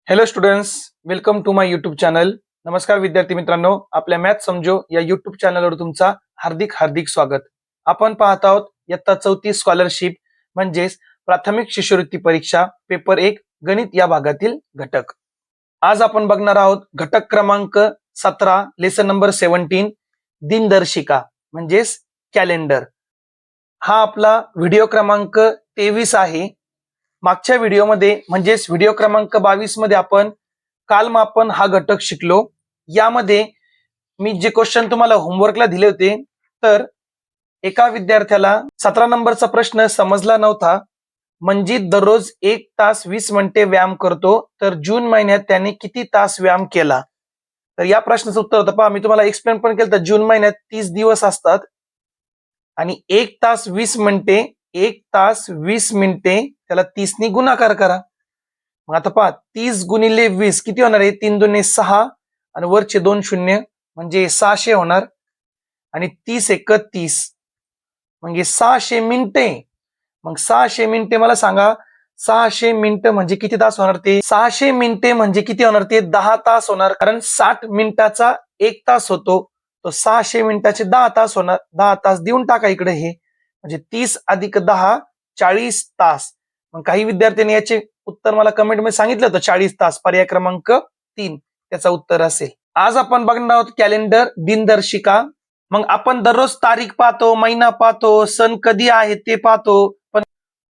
Hello students, welcome to my YouTube channel. नमस्कार विद्यार्थी मित्रांनो, आपल्या मॅथ समजो या यूट्यूब चॅनलवर तुमचा हार्दिक हार्दिक स्वागत. आपण पाहत आहोत इयत्ता 34 स्कॉलरशिप म्हणजेच प्राथमिक शिष्यवृत्ती परीक्षा पेपर 1 गणित या भागातील घटक. आज आपण बघणार आहोत घटक क्रमांक 17 लेसन नंबर 17 दिनदर्शिका म्हणजेच कॅलेंडर. हा आपला व्हिडिओ क्रमांक 23 आहे. मागच्या व्हिडिओमध्ये म्हणजेच व्हिडिओ क्रमांक 22 मध्ये आपण कालमापन हा घटक शिकलो. यामध्ये मी जे क्वेश्चन तुम्हाला होमवर्कला दिले होते, तर एका विद्यार्थ्याला 17 नंबरचा प्रश्न समजला नव्हता. मंजित दररोज 1 तास 20 मिनिटे व्यायाम करतो, तर जून महिन्यात त्याने किती तास व्यायाम केला? तर या प्रश्नाचं उत्तर होतं पहा, मी तुम्हाला एक्सप्लेन पण केलं. तर जून महिन्यात 30 दिवस असतात आणि 1 तास 20 मिनिटे 1 तास 20 मिनिटे त्याला 30 ने गुणाकार करा. मग आता पहा, 30 गुणिले 20 किती होणार आहे? 3 दुने 6 आणि वरचे 2 शून्य म्हणजे 600 होणार आणि 30 एक 30 म्हणजे 600 मिनिटे. मग 600 मिनिटे मला सांगा, 600 मिनिटं म्हणजे किती तास होणार? ते 600 मिनिटे म्हणजे किती होणार? ते 10 तास होणार. कारण 60 मिनिटाचा 1 तास होतो, तो 600 मिनिटाचे 10 तास होणार. 10 तास देऊन टाका इकडे, हे म्हणजे 30 अधिक 10 40 तास. मग काही विद्यार्थ्यांनी याचे उत्तर मला कमेंट मध्ये सांगितलं होतं 40 तास. पर्याय क्रमांक 3 त्याचा उत्तर असेल. आज आपण बघणार आहोत कॅलेंडर दिनदर्शिका. मग आपण दररोज तारीख पाहतो, महिना पाहतो, सण कधी आहे ते पाहतो,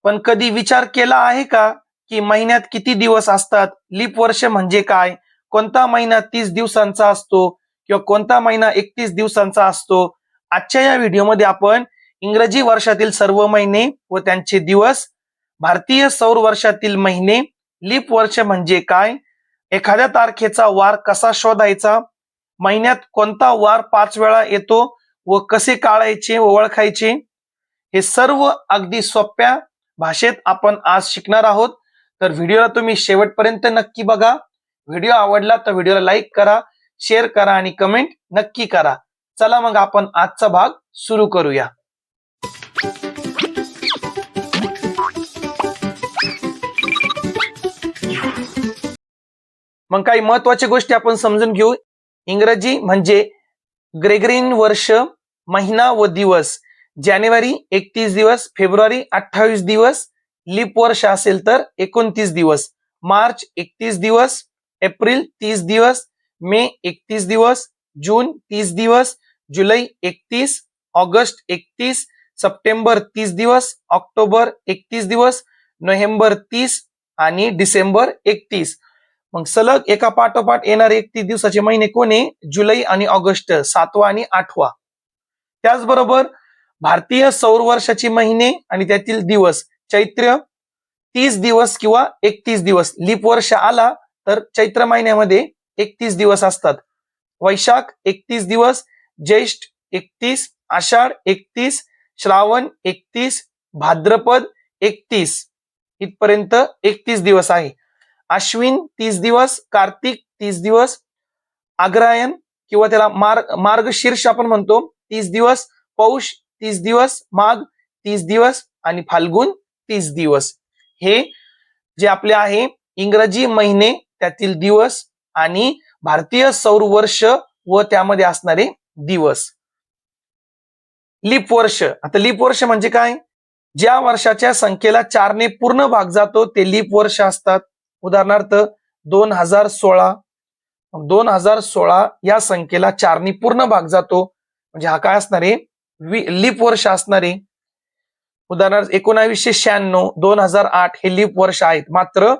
पण कधी विचार केला आहे का की महिन्यात किती दिवस असतात? लीप वर्ष म्हणजे काय? कोणता महिना 30 दिवसांचा असतो किंवा कोणता महिना 31 दिवसांचा असतो? आजच्या या व्हिडिओमध्ये आपण इंग्रजी वर्षातील सर्व महिने व त्यांचे दिवस, भारतीय सौर वर्षातील महिने, लीप वर्ष म्हणजे काय, एखाद्या तारखेचा वार कसा शोधायचा, महिन्यात कोणता वार 5 वेळा येतो व कसे काढायचे व ओळखायचे, हे सर्व अगदी सोप्या भाषेत आपण आज शिकणार आहोत. तर व्हिडिओला तुम्ही शेवटपर्यंत नक्की बघा. व्हिडिओ आवडला तर व्हिडिओला लाईक करा, शेअर करा आणि कमेंट नक्की करा. चला मग आपण आजचा भाग सुरू करूया. मग काही महत्वाच्या गोष्टी आपण समजून घेऊ. इंग्रजी म्हणजे ग्रेगरियन वर्ष, महिना व दिवस, जानेवारी 31 दिवस, फेब्रुवारी 28 दिवस, लीप वर्ष असेल तर 29 दिवस, मार्च 31 दिवस, एप्रिल 30 दिवस, मे 31 दिवस, जून 30 दिवस, जुलै 31, ऑगस्ट 31, सप्टेंबर 30 दिवस, ऑक्टोबर 31 दिवस, नोव्हेंबर 30 आणि डिसेंबर 31. मग सलग एका पाठोपाठ येणारे 31 दिवसाचे महिने कोणे? जुलै आणि ऑगस्ट, 7वा आणि 8वा. त्याचबरोबर भारतीय सौर वर्षाची महिने आणि त्यातील दिवस, चैत्र 30 दिवस किंवा 31 दिवस. लीप वर्ष आला तर चैत्र महिन्यामध्ये 31 दिवस असतात. वैशाख 31 दिवस, ज्येष्ठ 31, आषाढ 31, श्रावण 31, भाद्रपद 31, इथपर्यंत 31 दिवस आहे. अश्विन 30 दिवस, कार्तिक 30 दिवस, अग्रायण किंवा त्याला मार्गशीर्ष आपण म्हणतो 30 दिवस, पौष 30 दिवस, माघ 30 दिवस आणि फाल्गुन 30 दिवस. हे जे आपले आहे इंग्रजी महिने, त्यातील दिवस आणि भारतीय सौर वर्ष व त्यामध्ये असणारे दिवस. लीप वर्ष. आता लीप वर्ष म्हणजे काय? ज्या वर्षाच्या संख्येला 4 ने पूर्ण भाग जातो ते लीप वर्ष असतात. उदाहरणार्थ 2016. 2016 या संख्येला 4 ने पूर्ण भाग जातो म्हणजे हा काय असणार आहे? लीप वर्ष असणार आहे. उदाहरणार्थ 1996, 2008 हे लीप वर्ष आहेत. मात्र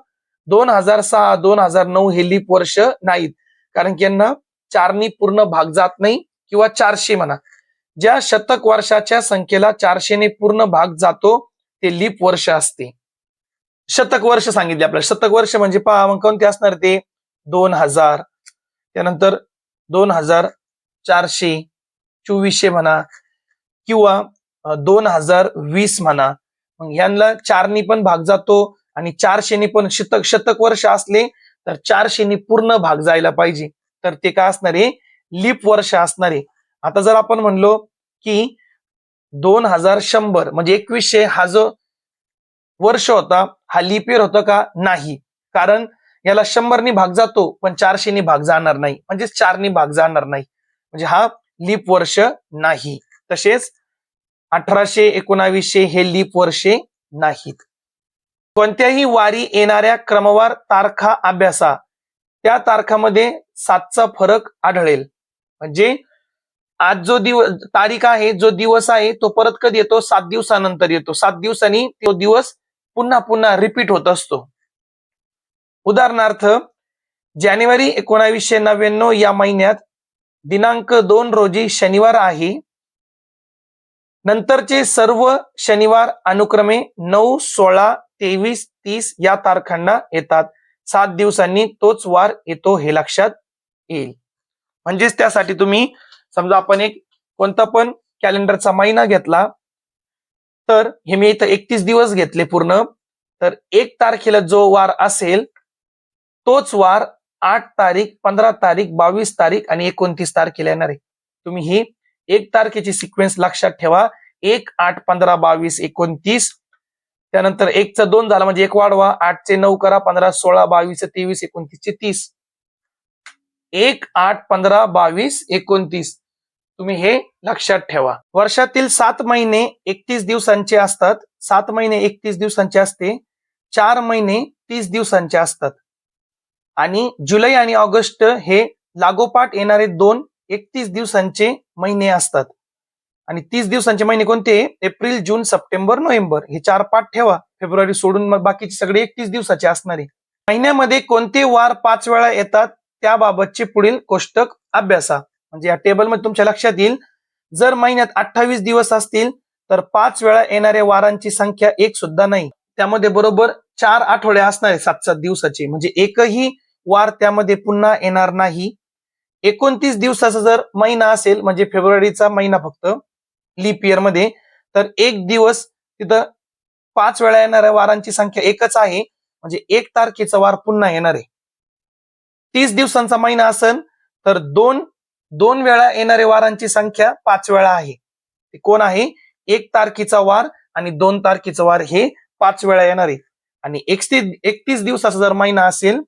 2006, 2009 हे लीप वर्ष नाहीत, कारण की यांना 4 ने पूर्ण भाग जात नाही किंवा 400 म्हणा. ज्या शतक वर्षाच्या संख्येला 400 ने पूर्ण भाग जातो ते लीप वर्ष असते. शतक वर्ष सांगितले आपल्याला. शतक वर्ष म्हणजे पहा मग कोणते असणार ते? 2000, त्यानंतर 2000, 400, 2400 म्हणा किंवा 2020 म्हणा. मग यांना 4 ने पण भाग जातो आणि 400 ने पण. शतक वर्ष असले तर 400 ने पूर्ण भाग जायला पाहिजे, तर ते काय असणार आहे? लीप वर्ष असणार आहे. आता जर आपण म्हणलो की 2100 म्हणजे 2100 हा जो वर्ष होता हा लीप इयर होता का? नाही, कारण याला 100 भाग जातो पण 400 भाग जाणार नाही, म्हणजे 4 भाग जाणार नाही, म्हणजे हा लीप वर्ष नाही. तसेच 1800 1900 हे लीप वर्षे नाहीत. कोणत्याही वारी येणाऱ्या क्रमवार तारखा अभ्यासा, त्या तारखामध्ये 7चा फरक आढळेल. म्हणजे आज जो दिवस तारीख आहे, जो दिवस आहे तो परत कधी येतो? 7 दिवसानंतर येतो. 7 दिवसांनी तो दिवस पुन्हा पुन्हा रिपीट होत असतो. उदाहरणार्थ जानेवारी 1999 या महिन्यात दिनांक 2 रोजी शनिवार आहे. नंतरचे सर्व शनिवार अनुक्रमे 9, 16, 23, 30 या तारखांना येतात. 7 दिवसांनी तोच वार येतो हे लक्षात येईल. म्हणजेच त्यासाठी तुम्ही समजा आपण एक कोणता पण कॅलेंडरचा महिना घेतला, तर हे मी इथं 31 दिवस घेतले पूर्ण, तर 1 तारखेला जो वार असेल तोच वार 8 तारीख, 15 तारीख, 22 तारीख आणि 29 तारखेला येणार आहे. तुम्ही ही 1 तारखेची सिक्वेन्स लक्षात ठेवा. 1, 8, 15, 22, 29. त्यानंतर 1चा 2 झाला म्हणजे 1 वाढवा, 8चे 9 करा, 15, 16, 22, 23, 29चे 30. 1, 8, 15, 22, 29. तुम्ही हे लक्षात ठेवा. वर्षातील 7 महिने 31 दिवसांचे असतात. 7 महिने 31 दिवसांचे असते. 4 महिने 30 दिवसांचे असतात. आणि जुलै आणि ऑगस्ट हे लागोपाठ येणारे 2 31 दिवसांचे महिने असतात. आणि 30 दिवसांचे महिने कोणते? एप्रिल, जून, सप्टेंबर, नोव्हेंबर. हे 4 पाठ ठेवा. फेब्रुवारी सोडून मग बाकीचे सगळे 31 दिवसाचे असणारे. महिन्यामध्ये कोणते वार 5 वेळा येतात त्याबाबतचे पुढील कोष्टक अभ्यासा. म्हणजे या टेबलमध्ये तुमच्या लक्षात येईल, जर महिन्यात 28 दिवस असतील तर 5 वेळा येणाऱ्या वारांची संख्या 1 सुद्धा नाही. त्यामध्ये बरोबर 4 आठवडे असणार आहे 7-7 दिवसाचे, म्हणजे एकही वार त्यामध्ये पुन्हा येणार नाही. 29 दिवसाचा जर महिना असेल, म्हणजे फेब्रुवारीचा महिना फक्त लीप इयर मध्ये, तर 1 दिवस तिथं 5 वेळा येणाऱ्या वारांची संख्या एकच आहे, म्हणजे 1 तारखेचा वार पुन्हा येणार आहे. 30 दिवसांचा महिना असेल तर 2 वेळा येणाऱ्या वारांची संख्या 5 वेळा आहे. ते कोण आहे? 1 तारखेचा वार आणि 2 तारखेचा वार हे 5 वेळा येणार आहे. आणि 31 दिवसाचा जर महिना असेल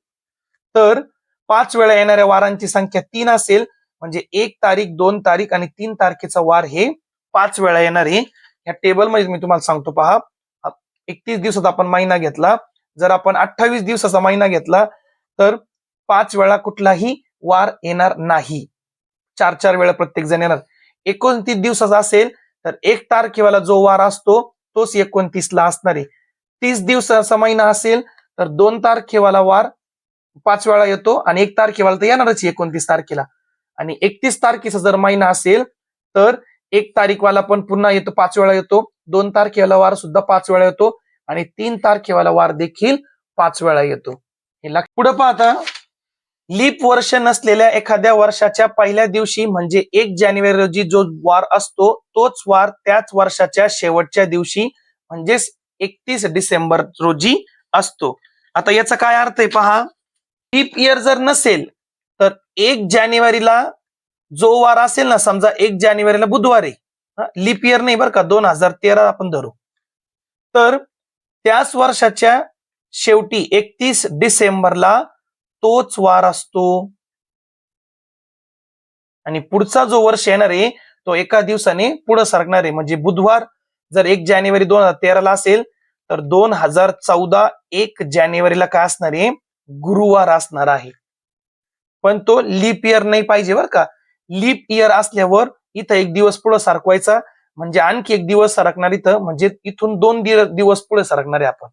तर 5 वेळा येणाऱ्या वारांची संख्या 3 असेल, म्हणजे 1 तारीख, 2 तारीख आणि 3 तारखेचा वार हे 5 वेळा येणार आहे. या टेबलमध्ये मी तुम्हाला सांगतो पहा. 31 दिवसाचा आपण महिना घेतला, जर आपण 28 दिवसाचा महिना घेतला तर 5 वेळा कुठलाही वार येणार नाही. 4 वेळा प्रत्येक जण येणार. 29 दिवसाचा असेल तर 1 तारखेवाला जो वार असतो तोच 29 ला असणार आहे. 30 दिवसाचा महिना असेल तर 2 तारखेवाला वार 5 वेळा येतो आणि 1 तारखेवाला तर येणारच 29 तारखेला. आणि 31 तारखेचा जर महिना असेल तर 1 तारीखवाला पण पुन्हा येतो, 5 वेळा येतो. 2 तारखेवाला वार सुद्धा 5 वेळा येतो आणि 3 तारखेवाला वार देखील 5 वेळा येतो. हे पुढे पाहता, लीप वर्ष नसलेल्या एखाद्या वर्षाच्या पहिल्या दिवशी म्हणजे 1 जानेवारी रोजी जो वार असतो तोच वार त्याच वर्षाच्या शेवटच्या दिवशी म्हणजेच 31 डिसेंबर रोजी असतो. आता याचा काय अर्थ आहे पहा. लीप इयर जर नसेल तर 1 जानेवारीला जो वार असेल ना, समजा 1 जानेवारीला बुधवार आहे, लीप इयर नाही बरं का, 2013 आपण धरू, तर त्याच वर्षाच्या शेवटी 31 डिसेंबरला तोच वार असतो. आणि पुढचा जो वर्ष येणार आहे तो एका दिवसाने पुढे सरकणार आहे. म्हणजे बुधवार जर 1 जानेवारी 2013 ला असेल तर 2014 1 जानेवारीला काय असणार आहे? गुरुवार असणार आहे. पण तो लीप इयर नाही पाहिजे बरं का. लीप इयर असल्यावर इथं 1 दिवस पुढे सरकवायचा, म्हणजे आणखी 1 दिवस सरकणार इथं, म्हणजे इथून 2 दिवस पुढे सरकणार आहे आपण,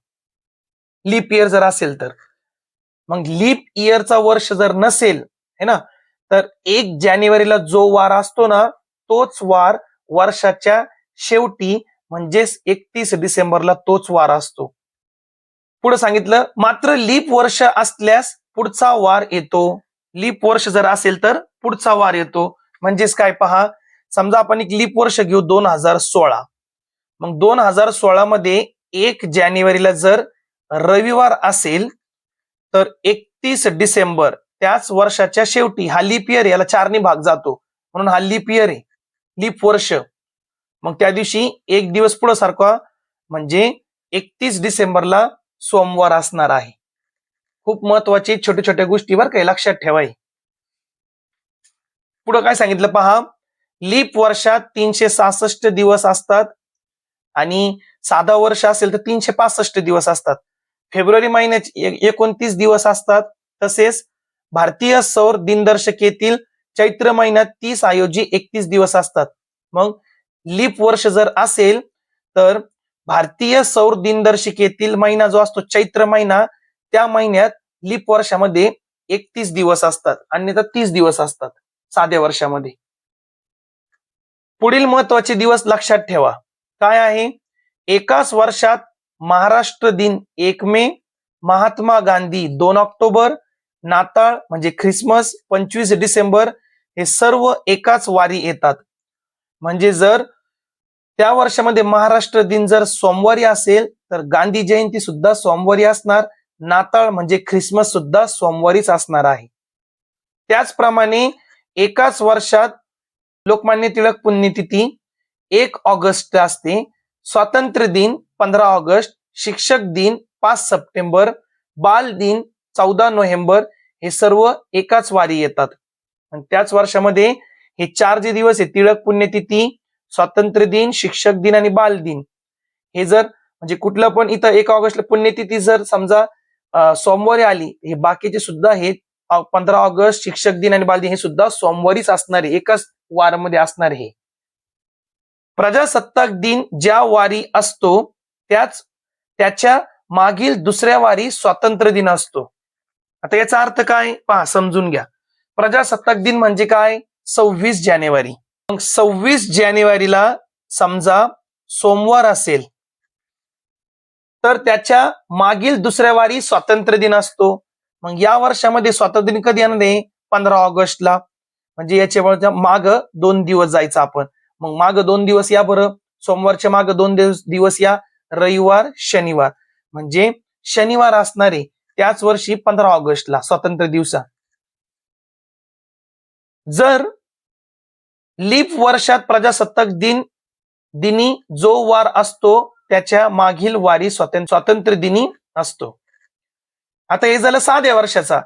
लीप इयर जर असेल तर. मग लीप इयरचा वर्ष जर नसेल है ना, तर 1 जानेवारीला जो वार असतो ना तोच वार वर्षाच्या शेवटी म्हणजेच 31 डिसेंबरला तोच वार असतो. पुढे सांगितलं, मात्र लीप वर्ष असल्यास पुढचा वार येतो. लीप वर्ष जर असेल तर पुढचा वार येतो. म्हणजेच काय पहा, समजा आपण एक लीप वर्ष घेऊ 2016. मग 2016 मध्ये 1 जानेवारीला जर रविवार असेल तर 31 डिसेंबर त्याच वर्षाच्या शेवटी, हा लीप इयर, याला 4 ने भाग जातो म्हणून हा लीप इयर आहे, लीप वर्ष. मग त्या दिवशी 1 दिवस पुढे सरकवा, म्हणजे 31 डिसेंबरला सोमवार असणार आहे. खूप महत्वाची छोट्या छोट्या गोष्टी बरं काही लक्षात ठेवाय. पुढे काय सांगितलं पहा, लीप वर्षात 366 दिवस असतात आणि साधा वर्ष असेल तर 365 दिवस असतात. फेब्रुवारी महिन्याचे 29 दिवस असतात. तसेच भारतीय सौर दिनदर्शिकेतील चैत्र महिन्यात 30 ऐवजी 31 दिवस असतात. मग लीप वर्ष जर असेल तर भारतीय सौर दिनदर्शिकेतील महिना जो असतो चैत्र महिना, त्या महिन्यात लीप वर्षामध्ये 31 दिवस असतात, अन्यथा 30 दिवस असतात साध्या वर्षामध्ये. पुढील महत्वाचे दिवस लक्षात ठेवा. काय आहे? एकाच वर्षात महाराष्ट्र दिन 1 मे, महात्मा गांधी 2 ऑक्टोबर, नाताळ म्हणजे ख्रिसमस 25 डिसेंबर, हे सर्व एकाच वारी येतात. म्हणजे जर त्या वर्षामध्ये महाराष्ट्र दिन जर सोमवारी असेल तर गांधी जयंती सुद्धा सोमवारी असणार, नाताळ म्हणजे ख्रिसमस सुद्धा सोमवारीच असणार आहे. त्याचप्रमाणे एकाच वर्षात लोकमान्य टिळक पुण्यतिथी 1 ऑगस्ट असते, स्वातंत्र्य दिन 15 ऑगस्ट, शिक्षक दिन 5 सप्टेंबर, बाल दिन 14 नोव्हेंबर, हे सर्व एकाच वारी येतात. आणि त्याच वर्षामध्ये हे 4 जे दिवस आहे, टिळक पुण्यतिथी, स्वातंत्र्य दिन, शिक्षक दिन आणि बाल दिन, हे जर म्हणजे कुठलं पण इथं 1 ऑगस्टला पुण्यतिथी जर समजा सोमवारी आली, हे बाकीचे सुद्धा हे 15 ऑगस्ट, शिक्षक दिन आणि बाल दिन हे सुद्धा सोमवारीच असणार आहे, एकाच वारमध्ये असणार आहे. प्रजासत्ताक दिन ज्या वारी असतो त्याच्या मागील दुसऱ्या वारी स्वातंत्र्य दिन असतो. आता याचा अर्थ काय पहा, समजून घ्या. प्रजासत्ताक दिन म्हणजे काय? 26 जानेवारी. मग 26 जानेवारीला समजा सोमवार असेल तर त्याच्या मागील दुसऱ्या वारी स्वातंत्र्य दिन असतो. मग या वर्षामध्ये स्वातंत्र्य दिन कधी येणार आहे? 15 ऑगस्टला. म्हणजे याच्या माग 2 दिवस जायचं आपण. मग माग 2 दिवस या बरं, सोमवारच्या माग 2 दिवस या, रविवार शनिवार, म्हणजे शनिवार असणारे त्याच वर्षी 15 ऑगस्टला स्वातंत्र्य दिवसा. जर लीप वर्षात प्रजासत्ताक दिनी जो वार असतो त्याच्या मागील वारी स्वातंत्र्य दिनी असतो. आता हे झालं साध्या वर्षाचा.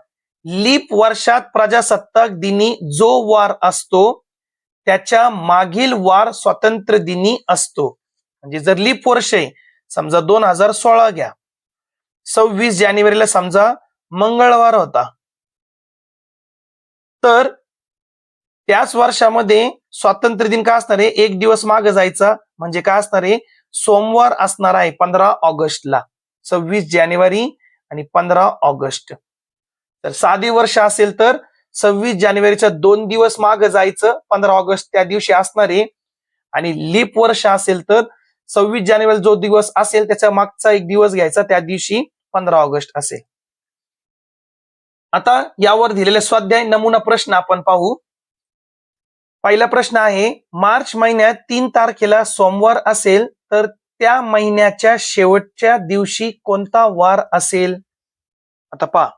लीप वर्षात प्रजासत्ताक दिनी जो वार असतो त्याच्या मागील वार स्वातंत्र्य दिनी असतो. म्हणजे जर लीप वर्ष आहे समजा 2016 घ्या, 26 जानेवारीला समजा मंगळवार होता, तर त्याच वर्षामध्ये स्वातंत्र्य दिन काय असणार आहे? 1 दिवस मागे जायचा, म्हणजे काय असणार आहे? सोमवार असणार आहे 15 ऑगस्टला. 26 जानेवारी आणि 15 ऑगस्ट. तर साधी वर्ष असेल तर 26 जानेवारीच्या 2 दिवस मागे जायचं, 15 ऑगस्ट त्या दिवशी असणार आहे. आणि लीप वर्ष असेल तर 26 जानेवारी जो दिवस असेल त्याच्या मागचा 1 दिवस घ्यायचा, त्या दिवशी 15 ऑगस्ट असेल. आता यावर दिलेले स्वाध्याय नमुना प्रश्न आपण पाहू. पहिला प्रश्न आहे, मार्च महिन्यात 3 तारखेला सोमवार असेल तर त्या महिन्याच्या शेवटच्या दिवशी कोणता वार असेल? आता पहा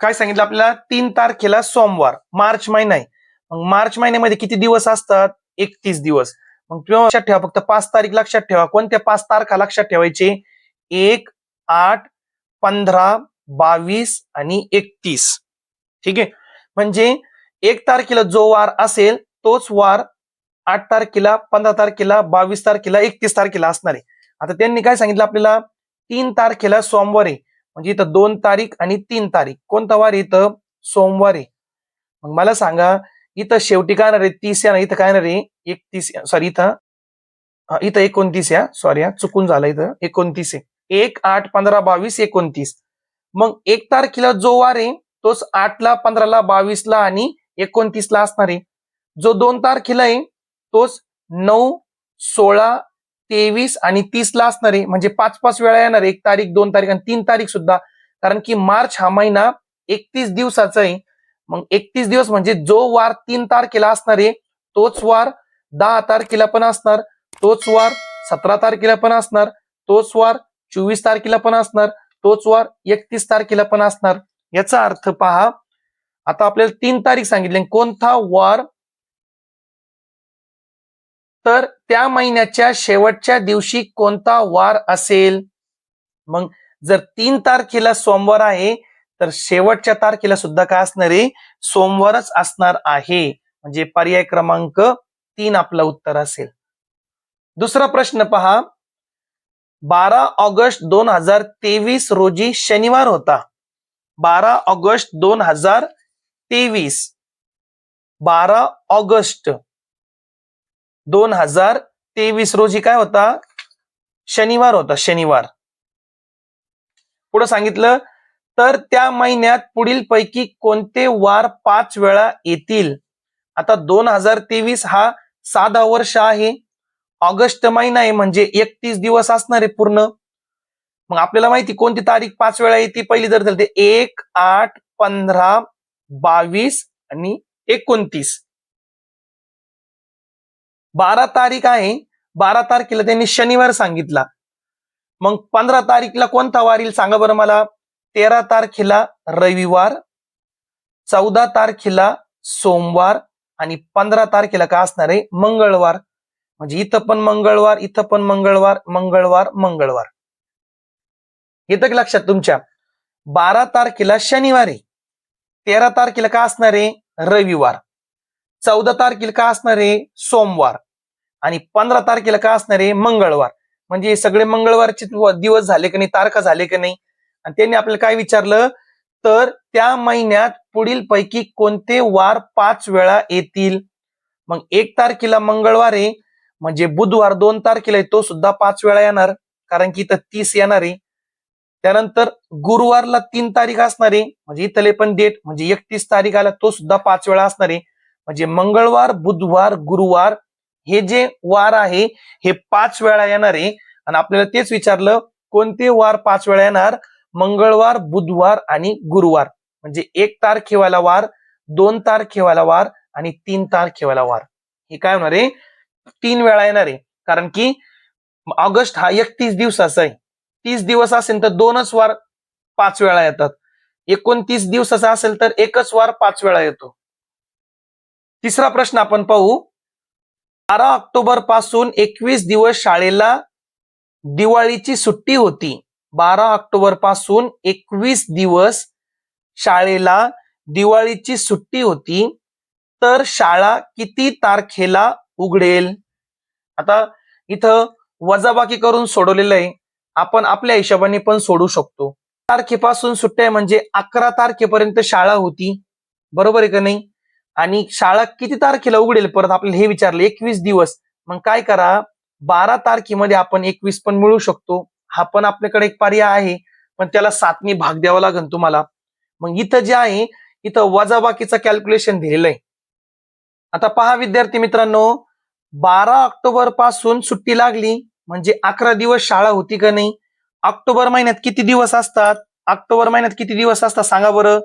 काय सांगितलं आपल्याला, 3 तारखेला सोमवार, मार्च महिना आहे. मग मार्च महिन्यामध्ये किती दिवस असतात? 31 दिवस. मग तुम्ही लक्षात ठेवा, फक्त 5 तारीख लक्षात ठेवा. कोणत्या 5 तारखा लक्षात ठेवायचे? 1, 8, 15, 22 आणि 31. ठीक आहे. म्हणजे 1 तारखेला जो वार असेल तोच वार 8 तारखेला, 15 तारखेला, 22 तारखेला, 31 तारखेला असणार आहे. आता त्यांनी काय सांगितलं आपल्याला? 3 तारखेला सोमवार आहे, म्हणजे इथं 2 तारीख आणि 3 तारीख कोणता वार? इथं सोमवार आहे. मग मला सांगा इथं शेवटी काय येणार आहे? 30 आहे, इथं काय येणार आहे? 31. सॉरी, इथं 29 आहे. सॉरी, चुकून झालं, इथं 29 आहे. 1, 8, 15, 22, 29. मग 1 तारखेला जो वार आहे तोच 8ला, 15ला, 22ला आणि 29ला असणार आहे. जो 2 तारखेला आहे तोच 9, 16, 23 आणि 30ला असणार आहे. म्हणजे 5-5 वेळा येणार, 1 तारीख, 2 तारीख आणि 3 तारीख सुद्धा. कारण की मार्च हा महिना 31 दिवसाचा आहे. मग 31 दिवस म्हणजे जो वार 3 तारखेला असणार आहे तोच वार 10 तारखेला पण असणार, तोच वार 17 तारखेला पण असणार, तोच वार 24 तारखेला पण असणार, तोच वार 31 तारखेला पण असणार. याचा अर्थ पहा, आता आपल्याला 3 तारीख सांगितली, कोणता वार? तर त्या महिन्याच्या शेवटच्या दिवशी कोणता वार असेल? मग जर 3 तारखेला सोमवार आहे तर शेवटच्या तारखेला सुद्धा काय असणार आहे, सोमवारच असणार आहे. म्हणजे पर्याय क्रमांक 3 आपलं उत्तर असेल. दुसरा प्रश्न पहा, 12 ऑगस्ट 2023 रोजी शनिवार होता. 12 ऑगस्ट 2023, 12 ऑगस्ट 2023 रोजी काय होता, शनिवार होता, शनिवार. पुढे सांगितलं, तर त्या महिन्यात पुढील पैकी कोणते वार 5 वेळा येतील. आता 2023 हा साधा वर्ष आहे, ऑगस्ट महिना आहे म्हणजे 31 दिवस असणार आहे पूर्ण. मग आपल्याला माहिती कोणती तारीख 5 वेळा येते, पहिली जर झाली 1, 8, 15, 22 आणि 29. 12 तारीख आहे, 12 तारखेला त्यांनी शनिवार सांगितला. मग 15 तारीखला कोणता वार येईल सांगा बरं मला. 13 तारखेला रविवार, 14 तारखेला सोमवार आणि 15 तारखेला काय असणार आहे, मंगळवार. म्हणजे इथं पण मंगळवार, इथं पण मंगळवार, मंगळवार, मंगळवार. येतं की लक्षात तुमच्या. 12 तारखेला शनिवारी, 13 तारखेला काय असणार आहे, रविवार, 14 तारखेला काय असणार आहे, सोमवार आणि 15 तारखेला काय असणार आहे, मंगळवार. म्हणजे हे सगळे मंगळवारचे दिवस झाले की नाही, तारखा झाले की नाही. आणि त्यांनी आपल्याला काय विचारलं, तर त्या महिन्यात पुढील पैकी कोणते वार 5 वेळा येतील. मग 1 तारखेला मंगळवार आहे म्हणजे बुधवार 2 तारखेला आहे, तो सुद्धा 5 वेळा येणार कारण की इथं 30 येणार आहे. त्यानंतर गुरुवारला 3 तारीख असणार आहे म्हणजे इथले पण डेट म्हणजे 31 तारीख आला, तो सुद्धा 5 वेळा असणार आहे. म्हणजे मंगळवार, बुधवार, गुरुवार हे जे वार आहे हे 5 वेळा येणार आहे. आणि आपल्याला तेच विचारलं कोणते वार 5 वेळा येणार, मंगळवार, बुधवार आणि गुरुवार. म्हणजे 1 तारखेवाला वार, 2 तारखेवाला वार आणि 3 तारखेवाला वार. हे काय होणार आहे, 3 वेळा येणार आहे. कारण की ऑगस्ट हा 31 दिवसाचा आहे, 30 दिवस असेल तर 2च वार 5 वेळा येतात. 29 दिवसाचा असेल तर 1च वार 5 वेळा येतो. तिसरा प्रश्न आपण पाहू. 12 ऑक्टोबर पासून 21 दिवस शाळेला दिवाळीची सुट्टी होती. 12 ऑक्टोबर पासून 21 दिवस शाळेला दिवाळीची सुट्टी होती, तर शाळा किती तारखेला उघडेल. आता इथं वजाबाकी करून सोडवलेलं आहे, आपण आपल्या हिशोबाने पण सोडू शकतो. तारखेपासून सुट्ट्या म्हणजे 11 तारखेपर्यंत शाळा होती, बरोबर आहे का नाही. आणि शाळा किती तारखेला उघडेल परत आपल्याला हे विचारलं, 21 दिवस. मग काय करा, 12 तारखेमध्ये आपण 21 पण मिळू शकतो, हा पण आपल्याकडे एक पर्याय आहे, पण त्याला 7ने भाग द्यावा लागेल तुम्हाला. मग इथं जे आहे इथं वजाबाकीचं कॅल्क्युलेशन दिलेलं आहे. आता पहा विद्यार्थी मित्रांनो, 12 ऑक्टोबर पासून सुट्टी लागली म्हणजे 11 दिवस शाळा होती का नाही. ऑक्टोबर महिन्यात किती दिवस असतात, ऑक्टोबर महिन्यात किती दिवस असतात सांगा बरं.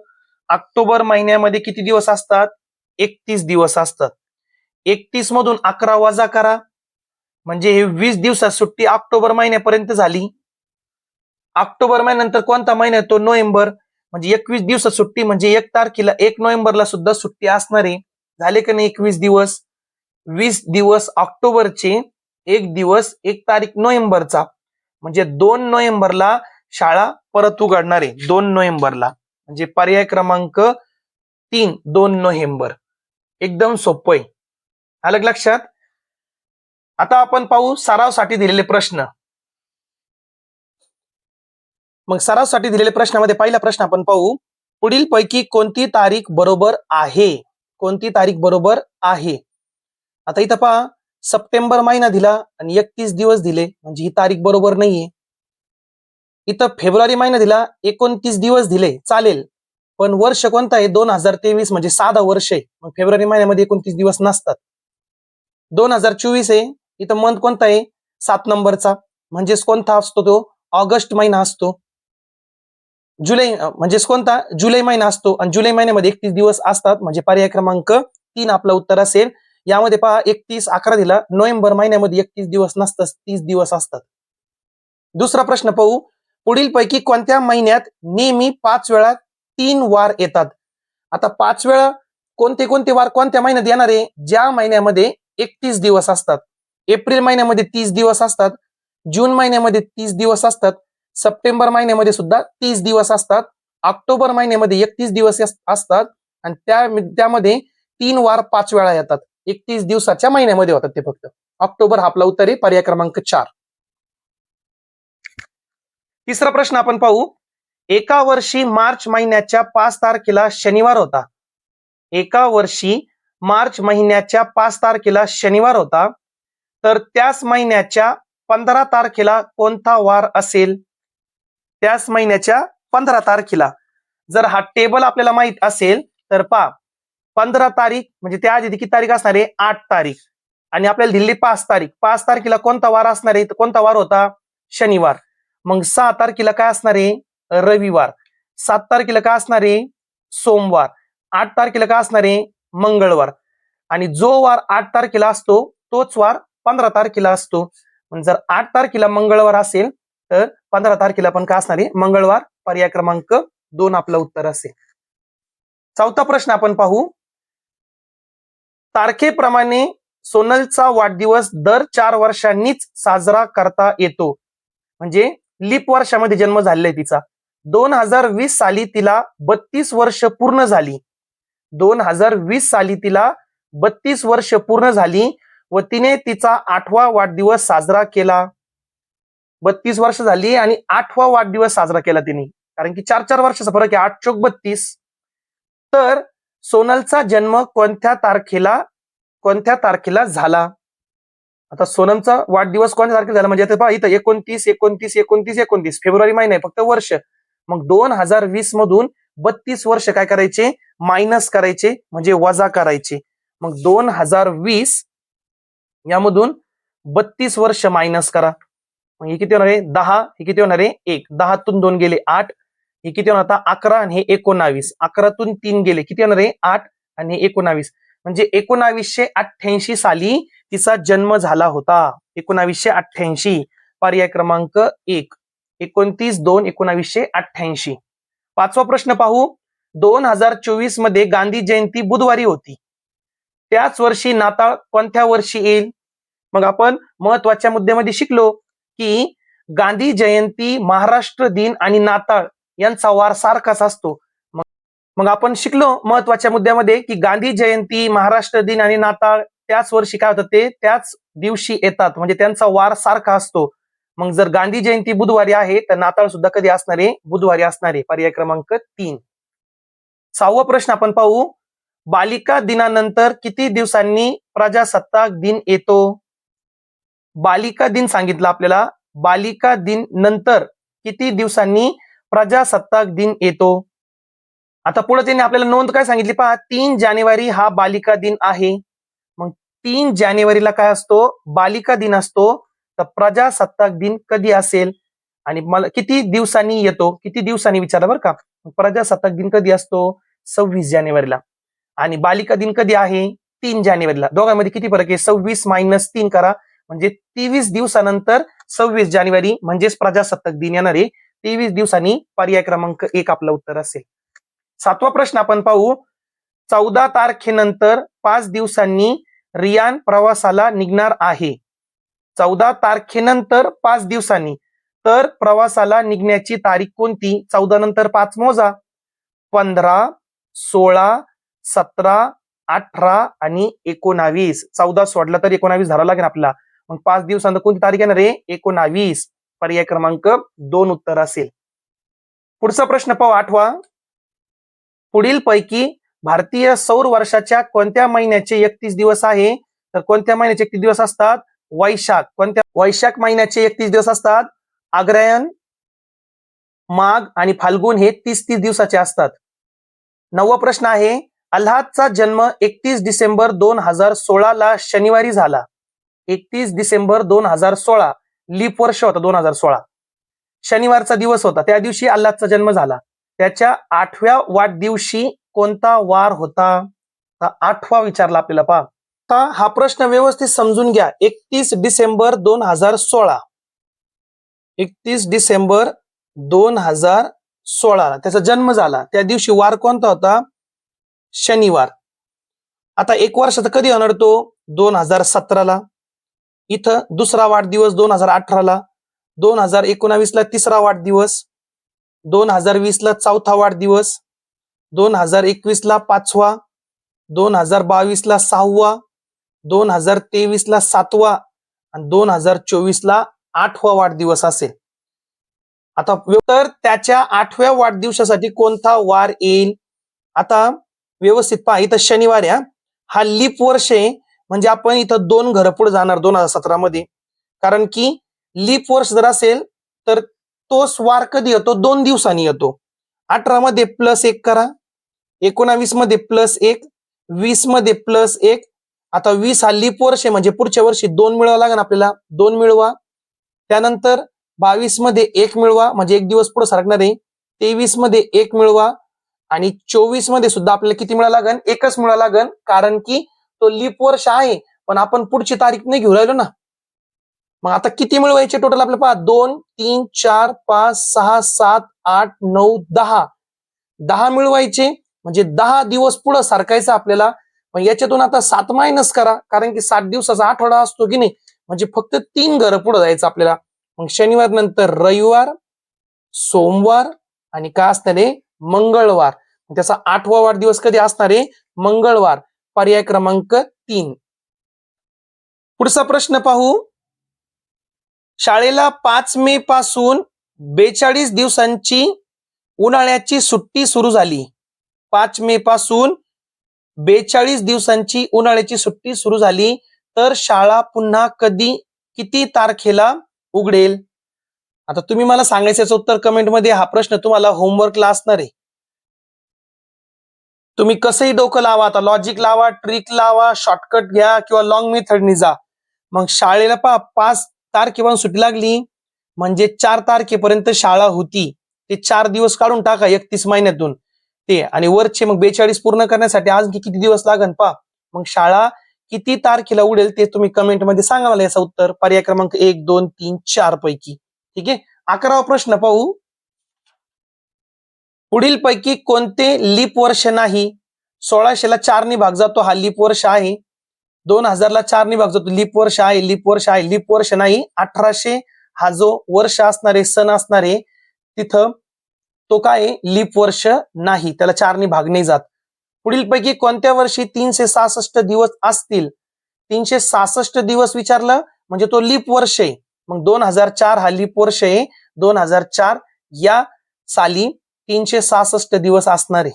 ऑक्टोबर महिन्यामध्ये किती दिवस असतात, 31 दिवस असतात. 31 मधून 11 वजा करा म्हणजे हे 20 दिवसात सुट्टी ऑक्टोबर महिन्यापर्यंत झाली. ऑक्टोबर महिन्यानंतर कोणता महिना येतो, नोव्हेंबर. म्हणजे 21 दिवसात सुट्टी म्हणजे 1 तारखेला 1 नोव्हेंबरला सुद्धा सुट्टी असणार आहे. झाले का नाही 21 दिवस. 20 दिवस ऑक्टोबरचे, 1 दिवस 1 तारीख नोव्हेंबरचा म्हणजे 2 नोव्हेंबरला शाळा परत उघडणार आहे. 2 नोव्हेंबरला म्हणजे पर्याय क्रमांक 3, 2 नोव्हेंबर. एकदम सोपं आहे, आलं लक्षात. आता आपण पाहू सरावसाठी दिलेले प्रश्न. मग सरावसाठी दिलेल्या प्रश्नामध्ये पहिला प्रश्न आपण पाहू. पुढील पैकी कोणती तारीख बरोबर आहे, कोणती तारीख बरोबर आहे. आता इथं पहा, सप्टेंबर महिना दिला आणि 31 दिवस दिले म्हणजे ही तारीख बरोबर नाहीये. इथं फेब्रुवारी महिना दिला, 29 दिवस दिले, चालेल, पण वर्ष कोणतं आहे, 2023 म्हणजे साधा वर्ष आहे. मग फेब्रुवारी महिन्यामध्ये 29 दिवस नसतात. 2024 आहे, इथं मंथ कोणता आहे, 7 नंबरचा म्हणजेच कोणता असतो तो, ऑगस्ट महिना असतो. जुलै म्हणजेच कोणता, जुलै महिना असतो आणि जुलै महिन्यामध्ये 31 दिवस असतात म्हणजे पर्याय क्रमांक 3 आपलं उत्तर असेल. यामध्ये पहा 31 11 दिला, नोव्हेंबर महिन्यामध्ये 31 दिवस नसतात, 30 दिवस असतात. दुसरा प्रश्न पाहू. पुढील पैकी कोणत्या महिन्यात नेहमी 5 वेळा 3 वार येतात. आता 5 वेळा कोणते कोणते वार कोणत्या महिन्यात येणार आहे, ज्या महिन्यामध्ये 31 दिवस असतात. एप्रिल महिन्यामध्ये 30 दिवस असतात, जून महिन्यामध्ये 30 दिवस असतात, सप्टेंबर महिन्यामध्ये सुद्धा 30 दिवस असतात. ऑक्टोबर महिन्यामध्ये 31 दिवस असतात आणि त्यामध्ये 3 वार 5 वेळा येतात. 31 दिवसाच्या महिन्यामध्ये होतात ते फक्त. ऑक्टोबर हा आपला उत्तर आहे, पर्याय क्रमांक 4. तिसरा प्रश्न आपण पाहू. एका वर्षी मार्च महिन्याच्या 5 तारखेला शनिवार होता. एका वर्षी मार्च महिन्याच्या 5 तारखेला शनिवार होता, तर त्याच महिन्याच्या 15 तारखेला कोणता वार असेल? त्याच महिन्याच्या 15 तारखेला जर हा टेबल आपल्याला माहित असेल तर पहा, 15 तारीख म्हणजे त्या आधी किती तारीख असणार आहे? 8 तारीख. आणि आपल्याला दिलेली 5 तारीख. 5 तारखेला कोणता वार असणार आहे? कोणता वार होता? शनिवार. मग 6 तारखेला काय असणार आहे? रविवार. 7 तारखेला काय असणार आहे? सोमवार. 8 तारखेला काय असणार आहे? मंगळवार. आणि जो वार 8 तारखेला असतो तोच वार 15 तारखेला असतो. म्हणजे जर 8 तारखेला मंगळवार असेल तर 15 तारखेला पण काय असणार आहे? मंगळवार. पर्याय क्रमांक 2 आपलं उत्तर असेल. चौथा प्रश्न आपण पाहू. तारखेप्रमाणे सोनलचा वाढदिवस दर 4 वर्षांनीच साजरा करता येतो. म्हणजे लीप वर्षामध्ये जन्म झालेला आहे तिचा. 2020 साली तिला 32 वर्ष पूर्ण झाली. 2020 साली तिला 32 वर्ष पूर्ण झाली व तिने तिचा 8वा वाढदिवस साजरा केला. 32 वर्ष झाली आणि 8वा वाढदिवस साजरा केला तिने, कारण की 4-4 वर्षाचा फरक आहे. 8 चोक 32. तर सोनलचा जन्म कोणत्या तारखेला झाला? आता सोनमचा वाढदिवस कोणत्या तारखेला झाला? म्हणजे आता पहा इथं 29 फेब्रुवारी महिना आहे फक्त वर्ष. मग 2020 मधून 32 वर्ष काय करायचे? मायनस करायचे, म्हणजे वजा करायचे. मग 2020 यामधून 32 वर्ष मायनस करा. मग हे किती होणार आहे? 10. हे किती होणार आहे? 1. 10 तून 2 गेले 8. हे किती होणार आता? 11 आणि हे 19. 11 तून 3 गेले किती होणार आहे? 8 आणि हे 19. म्हणजे 1988 साली तिचा जन्म झाला होता. 1988. पर्याय क्रमांक 1. 29/2/1988. पाचवा प्रश्न पाहू. 2024 मध्ये गांधी जयंती बुधवारी होती. त्याच वर्षी नाताळ कोणत्या वर्षी येईल? मग आपण महत्वाच्या मुद्द्यामध्ये शिकलो की गांधी जयंती, महाराष्ट्र दिन आणि नाताळ यांचा वार सारखाच असतो. मग आपण शिकलो महत्वाच्या मुद्द्यामध्ये की गांधी जयंती, महाराष्ट्र दिन आणि नाताळ त्याच वर्षी काय होतं? ते त्याच दिवशी येतात, म्हणजे त्यांचा वार सारखा असतो. मग जर गांधी जयंती बुधवारी आहे तर नाताळ सुद्धा कधी असणार आहे? बुधवारी असणार आहे. पर्याय क्रमांक 3. 6वा प्रश्न आपण पाहू. बालिका दिनानंतर किती दिवसांनी प्रजासत्ताक दिन येतो? बालिका दिन सांगितलं आपल्याला. बालिका दिन नंतर किती दिवसांनी प्रजासत्ताक दिन येतो? आता पुढे त्यांनी आपल्याला नोंद काय सांगितली पहा. 3 जानेवारी हा बालिका दिन आहे. मग 3 जानेवारीला काय असतो? बालिका दिन असतो. तर प्रजासत्ताक दिन कधी असेल आणि मला किती दिवसांनी येतो? किती दिवसांनी विचारा बरं का. प्रजासत्ताक दिन कधी असतो? 26 जानेवारीला. आणि बालिका दिन कधी आहे? 3 जानेवारीला. दोघांमध्ये किती फरक आहे? 26 - 3 करा, म्हणजे 23 दिवसानंतर 26 जानेवारी म्हणजेच प्रजासत्ताक दिन येणार आहे. 23 दिवसांनी. पर्याय क्रमांक 1 आपलं उत्तर असेल. 7वा प्रश्न आपण पाहू. 14 तारखेनंतर 5 दिवसांनी रियान प्रवासाला निघणार आहे. 14 तारखेनंतर 5 दिवसांनी. तर प्रवासाला निघण्याची तारीख कोणती? 14 नंतर 5 मोजा. 15, 16, 17, 18 आणि 19. 14 सोडला तर 19 धरावं लागेल आपल्याला. मग 5 दिवसांत कोणती तारीख येणार आहे? 19. पर्याय क्रमांक 2 उत्तर असेल. पुढचा प्रश्न पाहू 8वा. पुढील पैकी भारतीय सौर वर्षाच्या कोणत्या महिन्याचे 31 दिवस आहे? तर कोणत्या महिन्याचे 31 दिवस असतात? वैशाख. कोणत्या? वैशाख महिन्याचे 31 दिवस असतात. अग्रहायण, माघ आणि फाल्गुन हे 30-30 दिवसाचे असतात. 9वा प्रश्न आहे. अल्लाहचा जन्म 31 डिसेंबर 2016 ला शनिवारी झाला. 31 डिसेंबर 2016 लीप वर्ष होता. 2016 शनिवारचा दिवस होता. त्या दिवशी अल्लाहचा जन्म झाला. त्याच्या 8व्या वाढदिवशी कोणता वार होता? 8वा विचारला आपल्याला पहा. आता हा प्रश्न व्यवस्थित समजून घ्या. 31 डिसेंबर 2016. 31 डिसेंबर 2016 त्याचा जन्म झाला. त्या दिवशी वार कोणता होता? शनिवार. आता 1 वर्षाचा कधी होणार तो? 2017 ला. इथं दुसरा वाढदिवस 2018 ला 2019ला तिसरा वाढदिवस, 2020ला चौथा वाढदिवस, 2021ला पाचवा, 2022ला सहावा, 2023ला सातवा आणि 2024ला आठवा वाढदिवस असेल. आता तर त्याच्या 8व्या वाढदिवसासाठी कोणता वार येईल? आता व्यवस्थित पहा, इथं शनिवार आहे, हा लीप वर्ष आहे, म्हणजे आपण इथं 2 घरं पुढे जाणार 2017 मध्ये. कारण की लीप वर्ष जर असेल तर तो वार कधी येतो? 2 दिवसांनी येतो. 18 मध्ये +1 करा, 19 मध्ये +1, 20 मध्ये +1. आता 20 हा लीप वर्ष आहे, म्हणजे पुढच्या वर्षी 2 मिळवा लागेल आपल्याला, 2 मिळवा. त्यानंतर 22 मध्ये 1 मिळवा, म्हणजे 1 दिवस पुढे सरकणार आहे. 23 मध्ये 1 मिळवा आणि 24 मध्ये सुद्धा आपल्याला किती मिळावं लागेल? 1च मिळावं लागेल, कारण की तो लीप वर्ष आहे, पण आपण पुढची तारीख नाही घेऊन राहिलो ना. मग आता किती मिळवायचे टोटल आपल्याला? पहा, 2, 3, 4, 5, 6, 7, 8, 9, 10. 10 मिळवायचे, म्हणजे 10 दिवस पुढे सरकायचं आपल्याला. मग याच्यातून आता 7 मायनस करा, कारण की 7 दिवसाचा आठवडा असतो की नाही, म्हणजे फक्त 3 घरं पुढे जायचं आपल्याला. मग शनिवार नंतर रविवार, सोमवार आणि काय असणार आहे? मंगळवार. त्याचा 8वा वाढदिवस कधी असणार आहे? मंगळवार. पर्याय क्रमांक 3. पुढचा प्रश्न पाहू. शाळेला 5 मे पासून 42 दिवसांची उन्हाळ्याची सुट्टी सुरू झाली. 5 मे पासून 42 दिवसांची उन्हाळ्याची सुट्टी सुरू झाली, तर शाळा पुन्हा कधी, किती तारखेला उघडेल? आता तुम्ही मला सांगायचं याचं उत्तर कमेंटमध्ये. हा प्रश्न तुम्हाला होमवर्कला असणार आहे. तुम्ही कसंही डोकं लावा, आता लॉजिक लावा, ट्रिक लावा, शॉर्टकट घ्या किंवा लॉंग मेथडनी जा. मग शाळेला 5 तारखेपासून सुट्टी लागली, म्हणजे 4 तारखेपर्यंत शाळा होती. ते 4 दिवस काढून टाका 31 महिन्यातून ते, आणि वरचे मग 42 पूर्ण करण्यासाठी आज किती दिवस लागन पहा. मग शाळा किती तारखेला उडेल ते तुम्ही कमेंटमध्ये सांगा मला याचं उत्तर. पर्याय क्रमांक 1, 2, 3, 4 पैकी. ठीक आहे. 11वा प्रश्न पाहू. पुढील पैकी कोणते लीप वर्ष नाही? 1600ला 4 भाग जातो, हा लीप वर्ष आहे. 2000ला 4 भाग जातो, लीप वर्ष आहे, लीप वर्ष आहे, लीप वर्ष नाही. 1800 हा जो वर्ष असणार आहे, सण असणार आहे, तिथं तो काय? लीप वर्ष नाही, त्याला 4 भाग नाही जात. पुढील पैकी कोणत्या वर्षी 366 दिवस असतील? 366 दिवस विचारलं म्हणजे तो लीप वर्ष आहे. मग 2004 हा लीप वर्ष आहे. 2004 या साली 366 दिवस असणार आहे.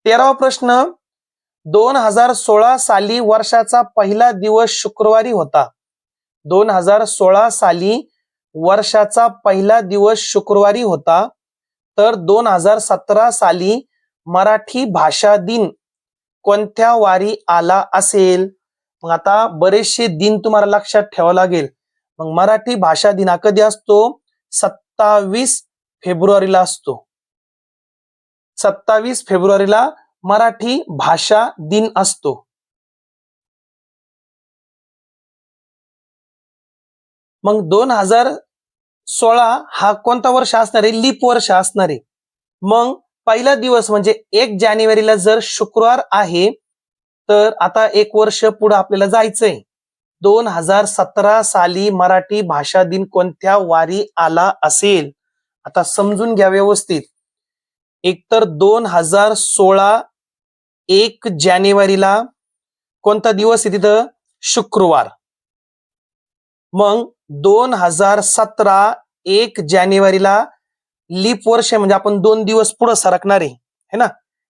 13वा प्रश्न. 2016 साली वर्षाचा पहिला दिवस शुक्रवारी होता. 2016 साली वर्षाचा पहिला दिवस शुक्रवारी होता, तर 2017 साली मराठी भाषा दिन कोणत्या वारी आला असेल? मग आता बरेचसे दिन तुम्हाला लक्षात ठेवावं लागेल. मग मराठी भाषा दिन हा कधी असतो? 27 फेब्रुवारीला असतो. 27 फेब्रुवारीला मराठी भाषा दिन असतो. मग 2016 हा कोणता वर्ष असणार आहे? लीप वर्ष असणार आहे. मग पहिला दिवस म्हणजे 1 जानेवारीला जर शुक्रवार आहे, तर आता 1 वर्ष पुढे आपल्याला जायचंय. 2017 साली मराठी भाषा दिन कोणत्या वारी आला असेल? आता समजून घ्या व्यवस्थित. एकतर 2016 1 जानेवारीला कोणता दिवस आहे? तिथं शुक्रवार. मग 2017 1 जानेवारीला लीप वर्ष म्हणजे आपण 2 दिवस पुढे सरकणार आहे, है ना.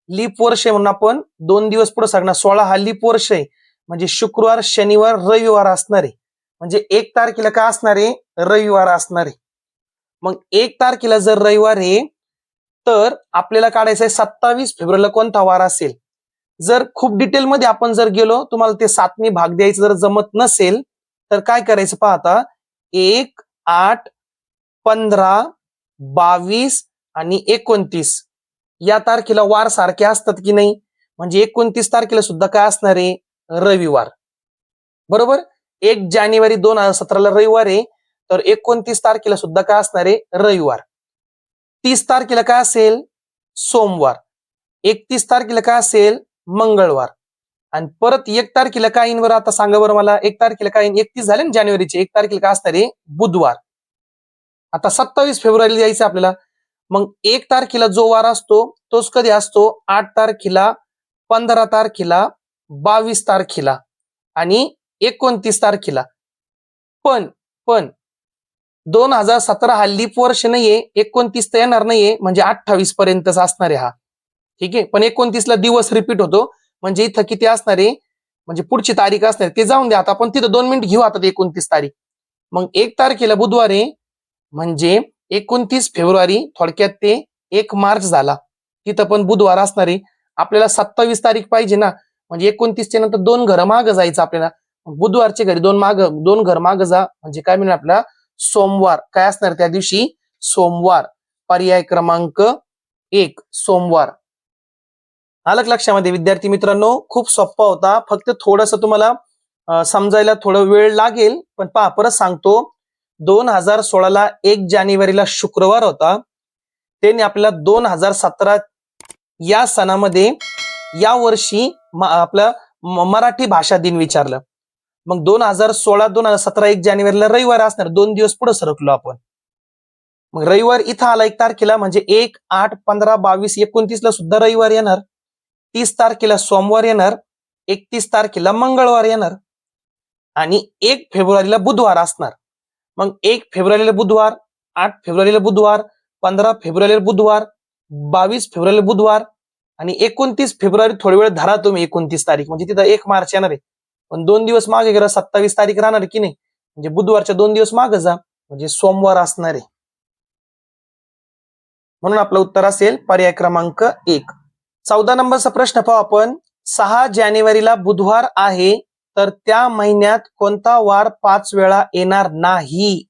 लीप वर्ष म्हणून आपण 2 दिवस पुढे सरकणार. 16 हा लीप वर्ष आहे, म्हणजे शुक्रवार, शनिवार, रविवार असणार आहे. म्हणजे 1 तारखेला काय असणार आहे? रविवार असणार आहे. मग 1 तारखेला जर रविवार आहे, तर आपल्याला काढायचं आहे 27 फेब्रुवारीला कोणता वार असेल. जर खूप डिटेलमध्ये आपण जर गेलो, तुम्हाला ते 7 भाग द्यायचं जर जमत नसेल, तर काय करायचं पहा आता. 1, 8, 15, 22 आणि 29 या तारखेला वार सारखे असतात की नाही? म्हणजे 29 तारखेला सुद्धा काय असणार आहे? रविवार. बरोबर. 1 जानेवारी 2017ला रविवार आहे, तर 29 तारखेला सुद्धा काय असणार आहे? रविवार. 30 तारखेला काय असेल? सोमवार. 31 तारखेला काय असेल? मंगळवार. आणि परत 1 तारखेला काय येईन बरं? आता सांगा बरं मला. 1 तारखेला काय येईन? 31 झाले ना जानेवारीचे. 1 तारखेला काय असणार आहे? बुधवार. आता 27 फेब्रुवारीला यायचं आपल्याला. मग 1 तारखेला जो वार असतो तोच कधी असतो? 8 तारखेला, 15 तारखेला, 22 तारखेला आणि 29 तारखेला. पण पण 2017 हा लीप वर्ष नाहीये, 29 तर येणार नाहीये, म्हणजे 28 पर्यंतच असणार आहे हा. ठीक आहे, पण 29 ला दिवस रिपीट होतो, म्हणजे इथं किती असणार आहे, म्हणजे पुढची तारीख असणार ते जाऊन द्या. आता आपण तिथं 2 मिनिट घेऊ आता 29 तारीख. मग 1 तारखेला बुधवार आहे, म्हणजे 29 फेब्रुवारी थोडक्यात ते 1 मार्च झाला, तिथं पण बुधवार असणार आहे. आपल्याला 27 तारीख पाहिजे ना, म्हणजे 29च्या नंतर 2 घर मागं जायचं आपल्याला. बुधवारच्या घरी 2 घर मागं जा, म्हणजे काय मिळेल आपल्याला? सोमवार. काय असणार त्या दिवशी? सोमवार. पर्याय क्रमांक 1 सोमवार. आलं का लक्षामध्ये विद्यार्थी मित्रांनो? खूप सोपा होता, फक्त थोडंसं तुम्हाला समजायला थोडं वेळ लागेल, पण पहा परत सांगतो. 2016 ला 1 जानेवारीला शुक्रवार होता. त्यांनी आपल्याला 2017 या सणामध्ये या वर्षी आपला मराठी भाषा दिन विचारलं. मग 2016-2017 1 जानेवारीला रविवार असणार, 2 दिवस पुढे सरकलो आपण. मग रविवार इथं आला 1 तारखेला, म्हणजे 1, 8, 15, 22, 29 ला सुद्धा रविवार येणार. 30 तारखेला सोमवार येणार. 31 तारखेला मंगळवार येणार आणि 1 फेब्रुवारीला बुधवार असणार. मग 1 फेब्रुवारीला बुधवार, 8 फेब्रुवारीला बुधवार, 15 फेब्रुवारीला बुधवार, 22 फेब्रुवारीला बुधवार आणि 29 फेब्रुवारी थोडी वेळ धरा तुम्ही. 29 तारीख म्हणजे तिथं 1 मार्च येणार आहे, पण 2 दिवस मागे गेला 27 तारीख राहणार की नाही, म्हणजे बुधवारच्या 2 दिवस मागे जा, म्हणजे सोमवार असणार आहे. म्हणून आपलं उत्तर असेल पर्याय क्रमांक 1. 14 नंबरचा प्रश्न पाहू आपण. 6 जानेवारीला बुधवार आहे, तर त्या महिन्यात कोणता वार 5 वेळा येणार नाही?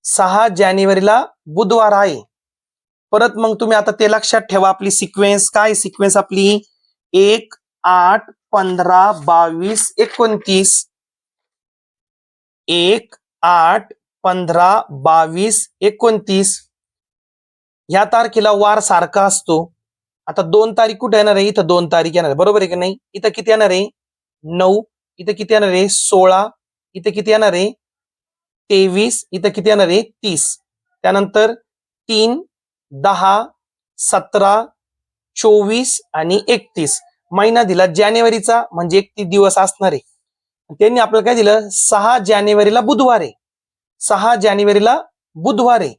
6 जानेवारीला बुधवार आहे. परत मग तुम्ही आता ते लक्षात ठेवा. आपली सिक्वेन्स काय? सिक्वेन्स आपली 1, 8, 15, 22, 29. 1, 8, 15, 22, 29 ह्या तारखेला वार सारखा असतो. आता 2 तारीख कुठे येणार आहे? इथं 2 तारीख येणार आहे, बरोबर आहे की नाही? इथं किती येणार आहे? 9. इथं किती येणार आहे? 16. इथं किती येणार आहे? 23. इथं किती येणार आहे? 30. त्यानंतर 3, 10, 17, 24 आणि 31 महिना दिला जानेवारीचा, म्हणजे 31 दिवस असणार आहे. त्यांनी आपल्याला काय दिलं? 6 जानेवारीला बुधवार आहे. 6 जानेवारीला बुधवार आहे.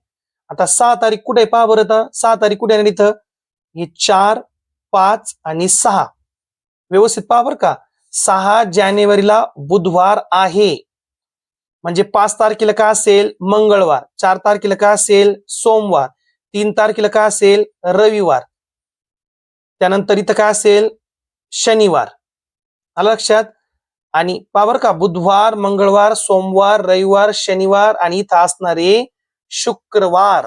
आता 6 तारीख कुठे आहे पहा बरं. 6 तारीख कुठे येणार इथं? हे 4, 5 आणि 6 व्यवस्थित पहा बरं का. 6 जानेवारीला बुधवार आहे, म्हणजे 5 तारखेला काय असेल? मंगळवार. 4 तारखेला काय असेल? सोमवार. 3 तारखेला काय असेल? रविवार. त्यानंतर इथं काय असेल? शनिवार. आलं लक्षात? आणि पहा बरं का, बुधवार, मंगळवार, सोमवार, रविवार, शनिवार आणि इथं असणारे शुक्रवार.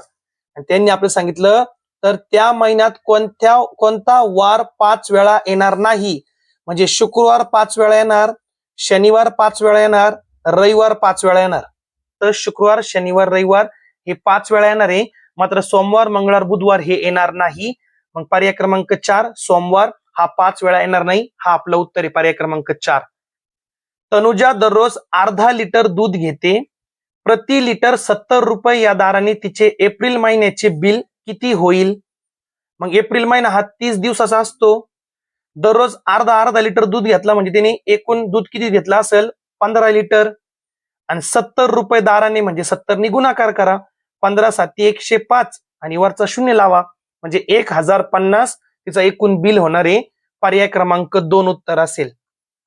आणि त्यांनी आपल्याला सांगितलं तर त्या महिन्यात कोणता वार 5 वेळा येणार नाही? म्हणजे शुक्रवार 5 वेळा येणार, शनिवार 5 वेळा येणार, रविवार 5 वेळा येणार. तर शुक्रवार, शनिवार, रविवार हे 5 वेळा येणार आहे, मात्र सोमवार, मंगळवार, बुधवार हे येणार नाही. मग पर्याय क्रमांक 4 सोमवार हा 5 वेळा येणार नाही. हा आपलं उत्तर आहे पर्याय क्रमांक 4. तनुजा दररोज अर्धा लिटर दूध घेते. प्रति लिटर 70 रुपये या दराने तिचे एप्रिल महिन्याचे बिल किती होईल? मग एप्रिल महिना हा 30 दिवसाचा असतो. दररोज अर्धा लिटर दूध घेतला म्हणजे त्याने एकूण दूध किती घेतलं असेल? 15 लिटर. आणि 70 रुपये दराने म्हणजे 70 ने गुणाकार करा. 15 7 105 आणि वरचा 0 लावा, म्हणजे 1050 तिचा एकूण बिल होणार आहे. पर्याय क्रमांक 2 उत्तर असेल.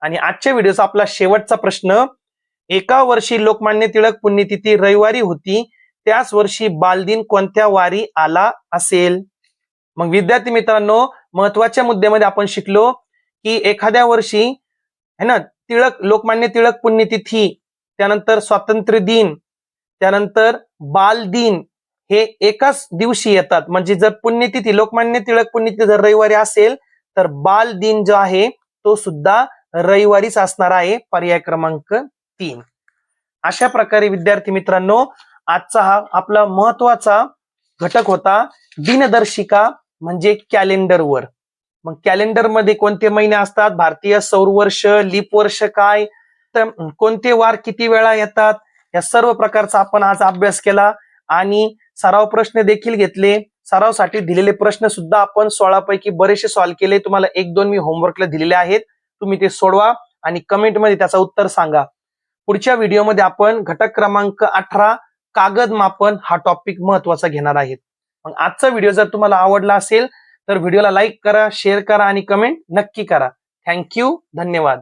आणि आजच्या व्हिडिओचा आपला शेवटचा प्रश्न. एका वर्षी लोकमान्य टिळक पुण्यतिथी रविवारी होती, त्याच वर्षी बालदिन कोणत्या वारी आला असेल? मग विद्यार्थी मित्रांनो, महत्वाच्या मुद्द्यामध्ये आपण शिकलो की एखाद्या वर्षी है ना लोकमान्य टिळक पुण्यतिथी, त्यानंतर स्वातंत्र्य दिन, त्यानंतर बालदिन हे एकाच दिवशी येतात. म्हणजे जर पुण्यतिथी लोकमान्य टिळक पुण्यतिथी जर रविवारी असेल, तर बालदिन जो आहे तो सुद्धा रविवारीच असणार आहे. पर्याय क्रमांक 3. अशा प्रकारे विद्यार्थी मित्रांनो, आजचा हा आपला महत्वाचा घटक होता दिनदर्शिका म्हणजे कॅलेंडरवर. मग कॅलेंडर मध्ये कोणते महिने असतात? भारतीय सौर वर्ष, लीप वर्ष काय, तर कोणते वार किती वेळा येतात, या सर्व प्रकारचा आपण आज अभ्यास केला आणि सराव प्रश्न देखील घेतले. सरावसाठी दिलेले प्रश्न सुद्धा आपण 16 पैकी बरेचसे सॉल्व्ह केले. तुम्हाला 1-2 मी होमवर्कला दिलेले आहेत, तुम्ही ते सोडवा आणि कमेंटमध्ये त्याचं उत्तर सांगा. पुढच्या व्हिडिओमध्ये आपण घटक क्रमांक 18 कागद मापन हा टॉपिक महत्वाचा घेणार आहेत. मग आजचा व्हिडिओ जर तुम्हाला आवडला असेल तर व्हिडिओला लाईक करा, शेअर करा आणि कमेंट नक्की करा. थँक्यू, धन्यवाद.